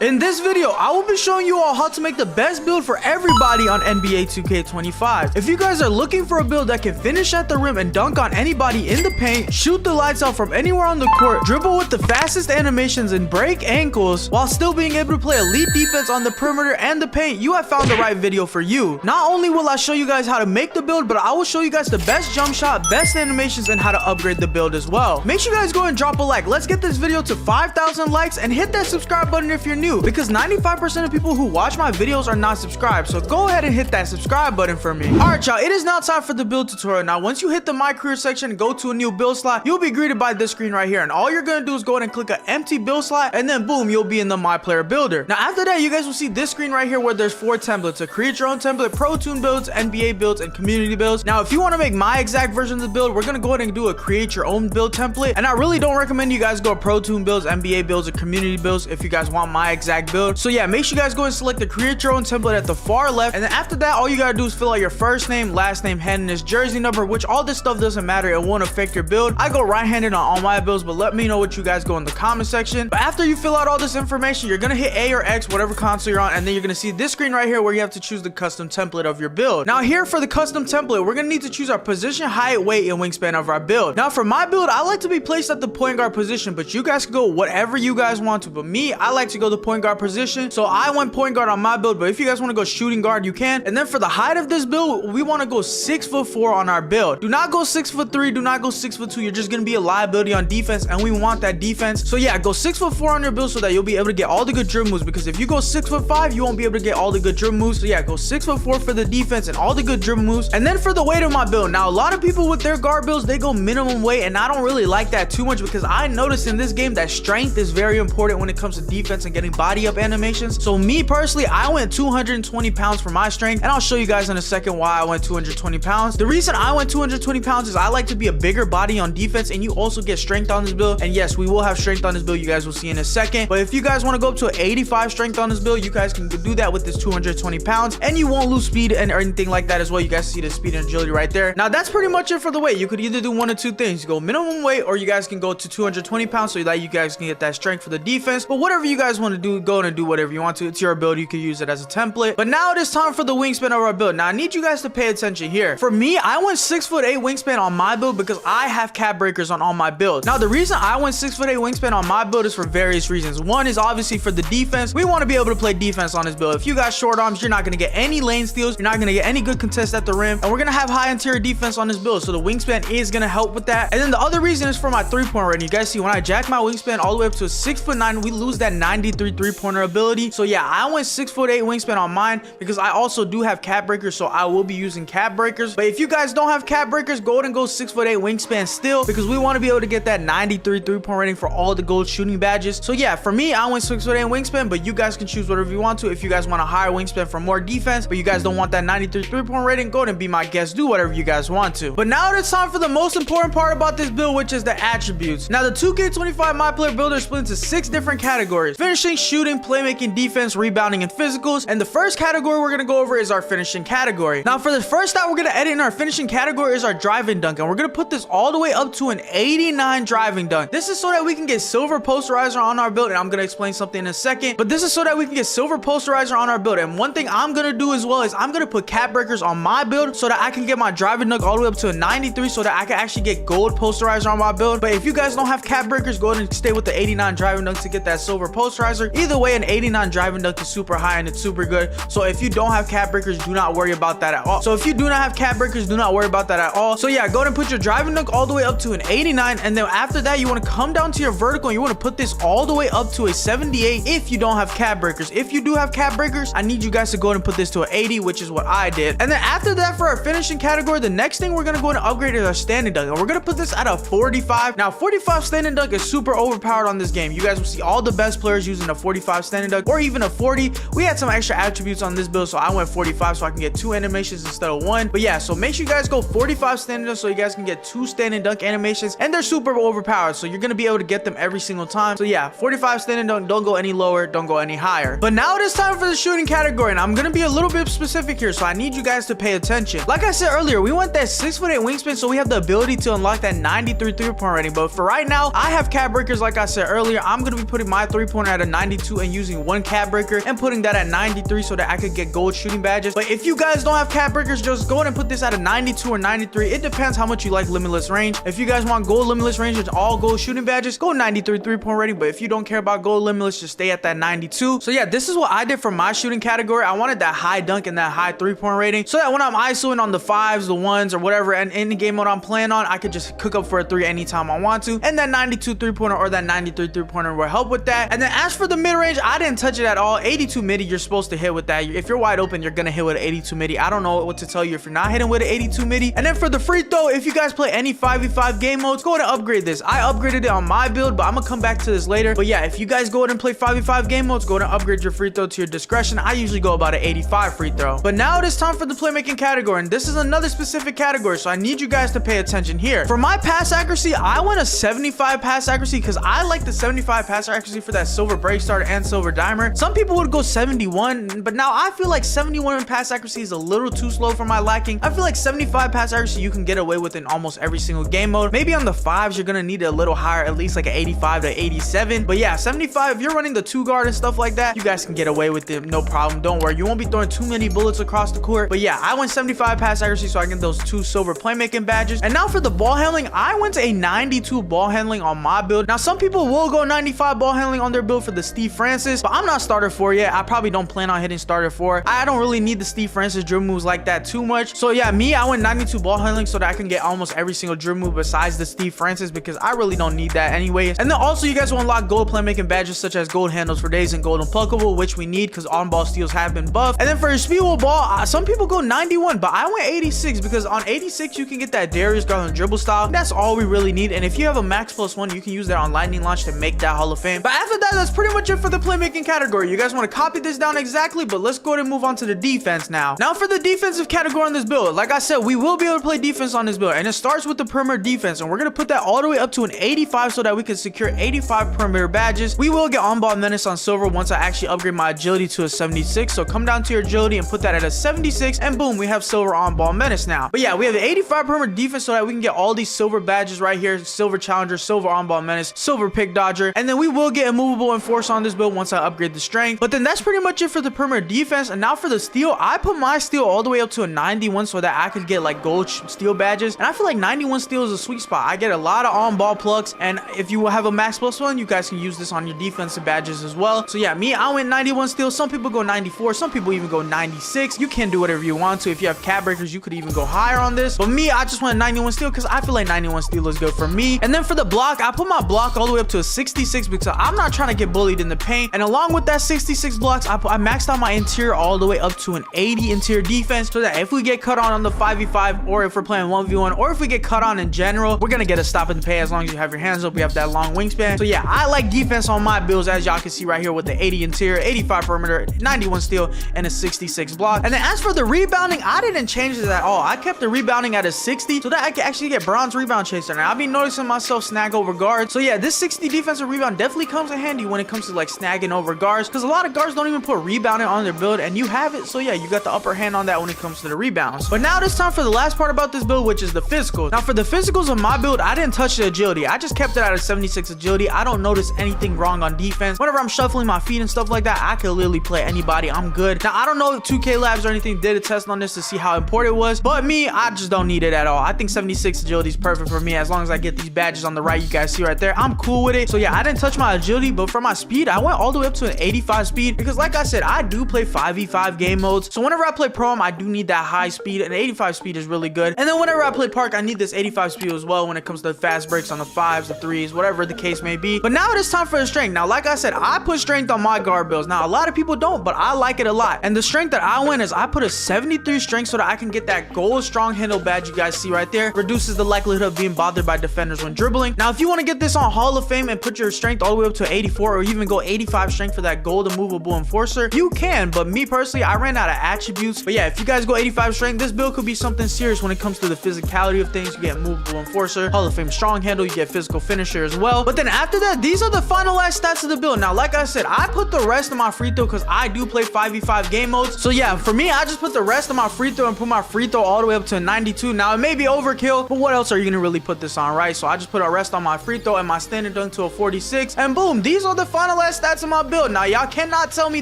In this video, I will be showing you all how to make the best build for everybody on NBA 2K25. If you guys are looking for a build that can finish at the rim and dunk on anybody in the paint, shoot the lights out from anywhere on the court, dribble with the fastest animations and break ankles, while still being able to play elite defense on the perimeter and the paint, you have found the right video for you. Not only will I show you guys how to make the build, but I will show you guys the best jump shot, best animations, and how to upgrade the build as well. Make sure you guys go and drop a like. Let's get this video to 5,000 likes and hit that subscribe button if you're new, because 95% of people who watch my videos are not subscribed, so go ahead and hit that subscribe button for me. Alright y'all, it is now time for the build tutorial. Now once you hit the my career section and go to a new build slot, you'll be greeted by this screen right here, and all you're gonna do is go ahead and click an empty build slot, and then boom, you'll be in the my player builder. Now after that, you guys will see this screen right here where there's 4 templates: a create your own template, pro tune builds, NBA builds, and community builds. Now if you want to make my exact version of the build, we're gonna go ahead and do a create your own build template, and I really don't recommend you guys go pro tune builds, NBA builds, or community builds if you guys want my exact build. So yeah, make sure you guys go and select the create your own template at the far left, and then after that, all you gotta do is fill out your first name, last name, handedness, jersey number, which all this stuff doesn't matter, it won't affect your build. I go right-handed on all my builds, but let me know what you guys go in the comment section. But after you fill out all this information, you're gonna hit A or X, whatever console you're on, and then you're gonna see this screen right here where you have to choose the custom template of your build. Now here for the custom template, we're gonna need to choose our position, height, weight, and wingspan of our build. Now for my build, I like to be placed at the point guard position, but you guys can go whatever you guys want to. But me, I like to go the point guard position, so I went point guard on my build, but if you guys want to go shooting guard, you can. And then for the height of this build, we want to go 6'4" on our build. Do not go 6'3", do not go 6'2". You're just gonna be a liability on defense, and we want that defense. So yeah, go 6'4" on your build so that you'll be able to get all the good dribble moves, because if you go 6'5", you won't be able to get all the good dribble moves. So yeah, go 6'4" for the defense and all the good dribble moves. And then for the weight of my build, now a lot of people with their guard builds, they go minimum weight, and I don't really like that too much, because I noticed in this game that strength is very important when it comes to defense and getting body up animations. So me personally, I went 220 pounds for my strength, and I'll show you guys in a second why I went 220 pounds. The reason I went 220 pounds is I like to be a bigger body on defense, and you also get strength on this build. And yes, we will have strength on this build, you guys will see in a second. But if you guys want to go up to an 85 strength on this build, you guys can do that with this 220 pounds, and you won't lose speed and or anything like that as well. You guys see the speed and agility right there. Now that's pretty much it for the weight. You could either do one of two things: you go minimum weight, or you guys can go to 220 pounds so that you guys can get that strength for the defense. But whatever you guys want to do, go and do whatever you want to. It's your build, you can use it as a template. But now it is time for the wingspan of our build. Now I need you guys to pay attention here. For me, I went 6'8" wingspan on my build because I have cap breakers on all my builds. Now the reason I went 6'8" wingspan on my build is for various reasons. One is obviously for the defense. We want to be able to play defense on this build. If you got short arms, you're not going to get any lane steals, you're not going to get any good contests at the rim, and we're going to have high interior defense on this build, so the wingspan is going to help with that. And then the other reason is for my three-point rating. You guys see when I jack my wingspan all the way up to a 6'9", we lose that 93 three-pointer ability. So yeah, I went 6'8" wingspan on mine because I also do have cap breakers, so I will be using cap breakers. But if you guys don't have cap breakers, go ahead and go 6'8" wingspan still, because we want to be able to get that 93 three-point rating for all the gold shooting badges. So yeah, for me, I went 6'8" wingspan, but you guys can choose whatever you want to. If you guys want a higher wingspan for more defense, but you guys don't want that 93 three-point rating, go ahead and be my guest. Do whatever you guys want to. But now it's time for the most important part about this build, which is the attributes. Now the 2K25 my player builder is split into 6 different categories: finishing, shooting, playmaking, defense, rebounding, and physicals. And the first category we're gonna go over is our finishing category. Now for the first stat we're gonna edit in our finishing category is our driving dunk, and we're gonna put this all the way up to an 89 driving dunk. This is so that we can get silver posterizer on our build, and I'm gonna explain something in a second, but this is so that we can get silver posterizer on our build. And one thing I'm gonna do as well is I'm gonna put cap breakers on my build so that I can get my driving dunk all the way up to a 93, so that I can actually get gold posterizer on my build. But if you guys don't have cap breakers, go ahead and stay with the 89 driving dunk to get that silver posterizer. Either way, an 89 driving dunk is super high and it's super good. So if you don't have cap breakers, do not worry about that at all. So if you do not have cap breakers, do not worry about that at all. So yeah, go ahead and put your driving dunk all the way up to an 89, and then after that, you want to come down to your vertical and you want to put this all the way up to a 78 if you don't have cap breakers. If you do have cap breakers, I need you guys to go ahead and put this to an 80, which is what I did. And then after that, for our finishing category, the next thing we're going to go ahead and upgrade is our standing dunk, and we're going to put this at a 45. Now 45 standing dunk is super overpowered on this game. You guys will see all the best players using a 45 standing dunk, or even a 40. We had some extra attributes on this build, so I went 45 so I can get 2 animations instead of 1. But yeah, so make sure you guys go 45 standing dunk so you guys can get 2 standing dunk animations, and they're super overpowered, so you're gonna be able to get them every single time. So yeah, 45 standing dunk, don't go any lower, don't go any higher. But now it is time for the shooting category, and I'm gonna be a little bit specific here, so I need you guys to pay attention. Like I said earlier, we want that 6'8" wingspan, so we have the ability to unlock that 93 three-point rating. But for right now, I have cap breakers. Like I said earlier, I'm gonna be putting my three-pointer at a 93 92 and using one cap breaker and putting that at 93 so that I could get gold shooting badges. But if you guys don't have cap breakers, just go ahead and put this at a 92 or 93. It depends how much you like limitless range. If you guys want gold limitless range with all gold shooting badges, go 93 3-point rating. But if you don't care about gold limitless, just stay at that 92. So yeah, this is what I did for my shooting category. I wanted that high dunk and that high 3-point rating so that when I'm ISOing on the 5s, the 1s, or whatever, and in the game mode I'm playing on, I could just cook up for a 3 anytime I want to. And that 92 3-pointer or that 93 3-pointer will help with that. And then as for the mid range, I didn't touch it at all. 82 midi, you're supposed to hit with that. If you're wide open, you're gonna hit with an 82 midi. I don't know what to tell you if you're not hitting with an 82 midi. And then for the free throw, if you guys play any 5v5 game modes, go ahead and upgrade this. I upgraded it on my build, but I'm gonna come back to this later. But yeah, if you guys go ahead and play 5v5 game modes, go ahead and upgrade your free throw to your discretion. I usually go about an 85 free throw. But now it is time for the playmaking category, and this is another specific category, so I need you guys to pay attention here. For my pass accuracy, I went a 75 pass accuracy because I like the 75 pass accuracy for that silver break starter and silver dimer. Some people would go 71, but now I feel like 71 pass accuracy is a little too slow for my liking. I feel like 75 pass accuracy you can get away with in almost every single game mode. Maybe on the 5s, you're gonna need it a little higher, at least like an 85 to 87. But yeah, 75, if you're running the 2-guard and stuff like that, you guys can get away with it, no problem. Don't worry, you won't be throwing too many bullets across the court. But yeah, I went 75 pass accuracy so I get those 2 silver playmaking badges. And now for the ball handling, I went to a 92 ball handling on my build. Now some people will go 95 ball handling on their build for the Steve Francis, but I'm not starter 4 yet. I probably don't plan on hitting starter 4. I don't really need the Steve Francis dribble moves like that too much. So yeah, I went 92 ball handling so that I can get almost every single dribble move besides the Steve Francis, because I really don't need that anyways. And then also you guys will unlock gold playmaking badges such as gold handles for days and gold unpluckable, which we need because on ball steals have been buffed. And then for your speed wheel ball, some people go 91, but I went 86 because on 86 you can get that Darius Garland dribble style. That's all we really need. And if you have a max +1, you can use that on lightning launch to make that Hall of Fame. But after that, that's pretty much it for the playmaking category. You guys want to copy this down exactly, but let's go ahead and move on to the defense now. Now for the defensive category on this build, like I said, we will be able to play defense on this build, and it starts with the perimeter defense, and we're going to put that all the way up to an 85 so that we can secure 85 perimeter badges. We will get on-ball menace on silver once I actually upgrade my agility to a 76, so come down to your agility and put that at a 76, and boom, we have silver on-ball menace now. But yeah, we have the 85 perimeter defense so that we can get all these silver badges right here: silver challenger, silver on-ball menace, silver pick dodger, and then we will get immovable enforcer on this build once I upgrade the strength. But then that's pretty much it for the perimeter defense. And now for the steal, I put my steal all the way up to a 91 so that I could get like gold steal badges, and I feel like 91 steal is a sweet spot. I get a lot of on-ball plucks, and if you have a max +1, you guys can use this on your defensive badges as well. So yeah, I went 91 steal. Some people go 94, some people even go 96. You can do whatever you want to. If you have cap breakers, you could even go higher on this, but I just went 91 steal because I feel like 91 steal is good for me. And then for the block, I put my block all the way up to a 66 because I'm not trying to get bullied in the paint. And along with that 66 blocks, I maxed out my interior all the way up to an 80 interior defense so that if we get cut on the 5v5, or if we're playing 1v1, or if we get cut on in general, we're gonna get a stop in the paint as long as you have your hands up. We have that long wingspan. So yeah, I like defense on my builds, as y'all can see right here, with the 80 interior, 85 perimeter, 91 steal, and a 66 block. And then as for the rebounding, I didn't change it at all. I kept the rebounding at a 60 so that I can actually get bronze rebound chaser. And I've been noticing myself snag over guards. So yeah, this 60 defensive rebound definitely comes in handy when it comes to like snagging over guards, because a lot of guards don't even put rebounding on their build, and you have it. So yeah, you got the upper hand on that when it comes to the rebounds. But now it's time for the last part about this build, which is the physicals. Now for the physicals of my build, I didn't touch the agility. I just kept it at a 76 agility. I don't notice anything wrong on defense. Whenever I'm shuffling my feet and stuff like that, I could literally play anybody. I'm good. Now I don't know if 2K Labs or anything did a test on this to see how important it was, but I just don't need it at all. I think 76 agility is perfect for me. As long as I get these badges on the right, you guys see right there, I'm cool with it. So yeah, I didn't touch my agility, but for my speed, I went all the way up to an 85 speed because like I said, I do play 5v5 game modes. So whenever I play pro, I do need that high speed, and 85 speed is really good. And then whenever I play park, I need this 85 speed as well when it comes to fast breaks on the 5s, the 3s, whatever the case may be. But now it is time for the strength. Now, like I said, I put strength on my guard builds. Now, a lot of people don't, but I like it a lot. And the strength that I win is I put a 73 strength so that I can get that gold strong handle badge you guys see right there. Reduces the likelihood of being bothered by defenders when dribbling. Now, if you want to get this on Hall of Fame and put your strength all the way up to 84, or even go 85 strength for that gold immovable enforcer, you can. But me personally, I ran out of attributes. But yeah, if you guys go 85 strength, this build could be something serious when it comes to the physicality of things. You get movable enforcer, Hall of Fame strong handle, you get physical finisher as well. But then after that, these are the finalized stats of the build. Now, like I said, I put the rest of my free throw because I do play 5v5 game modes. So yeah, for me, I just put the rest of my free throw and put my free throw all the way up to 92. Now, it may be overkill, but what else are you gonna really put this on, right? So I just put a rest on my free throw and my standard dunk to a 46, and boom, these are the finalized last stats of my build. Now, y'all cannot tell me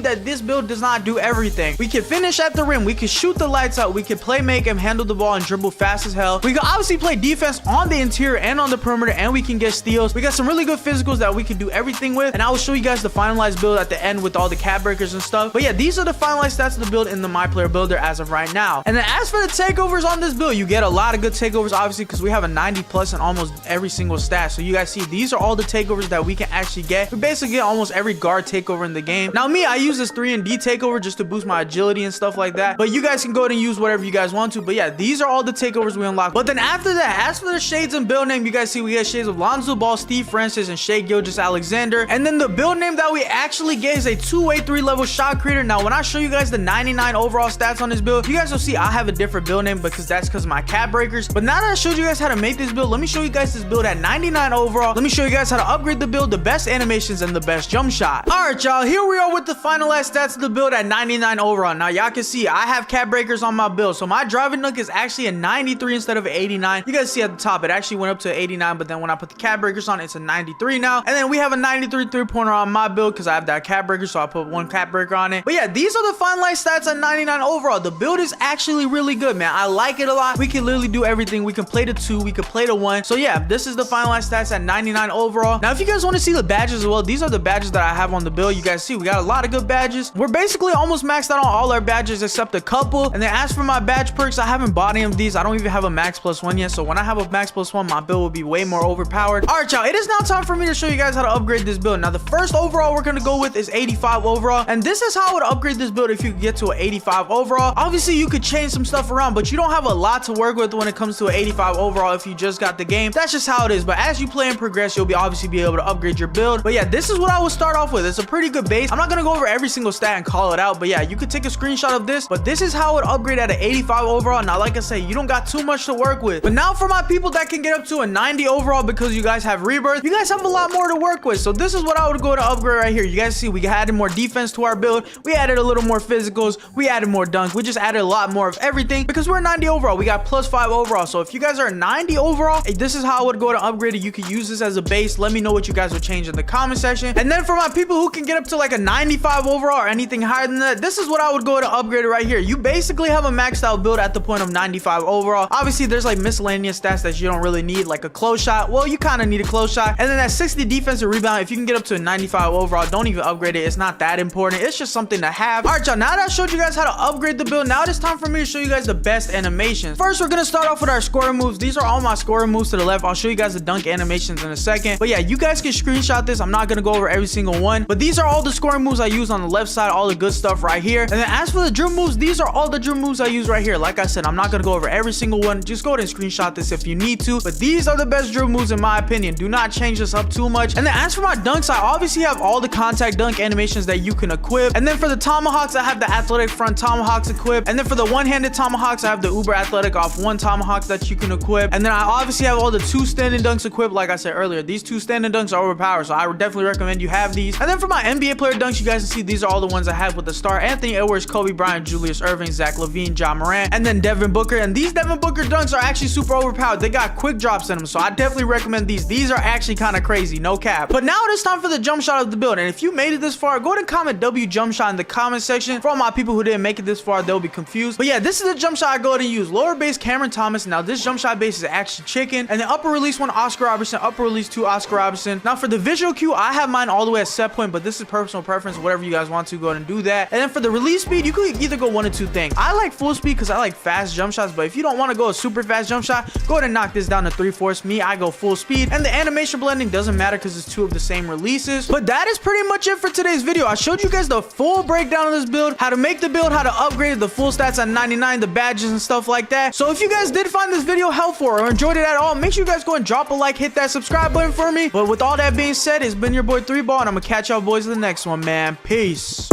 that this build does not do everything. We can finish at the rim. We can shoot the lights out. We can play make him, handle the ball, and dribble fast as hell. We can obviously play defense on the interior and on the perimeter, and we can get steals. We got some really good physicals that we can do everything with, and I will show you guys the finalized build at the end with all the cap breakers and stuff. But yeah, these are the finalized stats of the build in the myplayer builder as of right now. And then as for the takeovers on this build, you get a lot of good takeovers, obviously, because we have a 90 plus in almost every single stat. So you guys see, these are all the takeovers that we can actually get. We basically get almost every guard takeover in the game. Now me, I use this 3&D takeover just to boost my agility and stuff like that, but you guys can go ahead and use whatever you guys want to. But yeah, these are all the takeovers we unlock. But then after that, as for the shades and build name, you guys see we get shades of Lonzo Ball, Steve Francis, and Shai Gilgeous-Alexander. And then the build name that we actually get is a 2-way 3-level shot creator. Now when I show you guys the 99 overall stats on this build, you guys will see I have a different build name because that's because of my cap breakers. But now that I showed you guys how to make this build, let me show you guys this build at 99 overall. Let me show you guys how to upgrade the build, the best animations, and the best jump shot. All right, y'all, here we are with the finalized stats of the build at 99 overall. Now y'all can see I have cap breakers on my build, so my driving dunk is actually a 93 instead of 89. You guys see at the top it actually went up to 89, but then when I put the cap breakers on, it's a 93 now. And then we have a 93 3-pointer on my build because I have that cap breaker, so I put one cap breaker on it. But yeah, these are the finalized stats at 99 overall. The build is actually really good, man. I like it a lot. We can literally do everything. We can play the 2, we can play the 1. So yeah, this is the finalized stats at 99 overall. Now if you guys want to see the badges as well, these are the badges that I have on the build. You guys see we got a lot of good badges. We're basically almost maxed out on all our badges except a couple. And then as for my badge perks, I haven't bought any of these. I don't even have a max +1 yet, so when I have a max +1, my build will be way more overpowered. All right, y'all, it is now time for me to show you guys how to upgrade this build. Now the first overall we're going to go with is 85 overall, and this is how I would upgrade this build if you get to an 85 overall. Obviously you could change some stuff around, but you don't have a lot to work with when it comes to an 85 overall if you just got the game. That's just how it is. But as you play and progress, you'll obviously be able to upgrade your build. But yeah, this is what I would start off with. It's a pretty good base. I'm not gonna go over every single stat and call it out, but yeah, you could take a screenshot of this. But this is how it upgrade at an 85 overall. Now like I say, you don't got too much to work with. But now for my people that can get up to a 90 overall because you guys have rebirth, you guys have a lot more to work with. So this is what I would go to upgrade right here. You guys see we added more defense to our build, we added a little more physicals, we added more dunk, we just added a lot more of everything because we're 90 overall. We got +5 overall. So if you guys are 90 overall, this is how I would go to upgrade it. You could use this as a base. Let me know what you guys would change in the comment section. And then for my people who can get up to like a 95 overall or anything higher than that, this is what I would go to upgrade it right here. You basically have a maxed out build at the point of 95 overall. Obviously there's like miscellaneous stats that you don't really need, like a close shot. Well, you kind of need a close shot. And then that 60 defensive rebound, if you can get up to a 95 overall, don't even upgrade it. It's not that important. It's just something to have. All right, y'all, now that I showed you guys how to upgrade the build, now it is time for me to show you guys the best animations. First, we're gonna start off with our scoring moves. These are all my scoring moves to the left. I'll show you guys the dunk animations in a second. But yeah, you guys can screenshot this. I'm not gonna go over every single one, but these are all the scoring moves I use on the left side, all the good stuff right here. And then as for the dribble moves, these are all the dribble moves I use right here. Like I said, I'm not gonna go over every single one. Just go ahead and screenshot this if you need to, but these are the best dribble moves in my opinion. Do not change this up too much. And then as for my dunks, I obviously have all the contact dunk animations that you can equip. And then for the tomahawks, I have the athletic front tomahawks equipped. And then for the one-handed tomahawks, I have the uber athletic off one tomahawk that you can equip. And then I obviously have all the 2 standing dunks equipped. Like I said earlier, these 2 standing dunks are overpowered, so I would definitely recommend you have these. And then for my NBA player dunks, you guys can see these are all the ones I have with the star: Anthony Edwards, Kobe Bryant, Julius Erving, Zach LaVine, Ja Morant, and then Devin Booker. And these Devin Booker dunks are actually super overpowered. They got quick drops in them, so I definitely recommend these. These are actually kind of crazy, no cap. But now it is time for the jump shot of the build. And if you made it this far, go ahead and comment W jump shot in the comment section. For all my people who didn't make it this far, they'll be confused. But yeah, this is the jump shot I go ahead and use. Lower base Cameron Thomas. Now this jump shot base is actually chicken. And then upper release 1 Oscar Robertson, upper release 2 Oscar Robertson. Now for the visual cue, I have mine all the way at set point, but this is personal preference. Whatever you guys want to, go ahead and do that. And then for the release speed, you could either go one of 2 things. I like full speed because I like fast jump shots, but if you don't want to go a super fast jump shot, go ahead and knock this down to 3/4. Me, I go full speed. And the animation blending doesn't matter because it's 2 of the same releases. But that is pretty much it for today's video. I showed you guys the full breakdown of this build, how to make the build, how to upgrade it, the full stats at 99, the badges and stuff like that. So if you guys did find this video helpful or enjoyed it at all, make sure you guys go and drop a like, hit that subscribe button for me. But with all that being said, it's been your boy 3Ball, and I'm gonna catch y'all boys in the next one, man. Peace.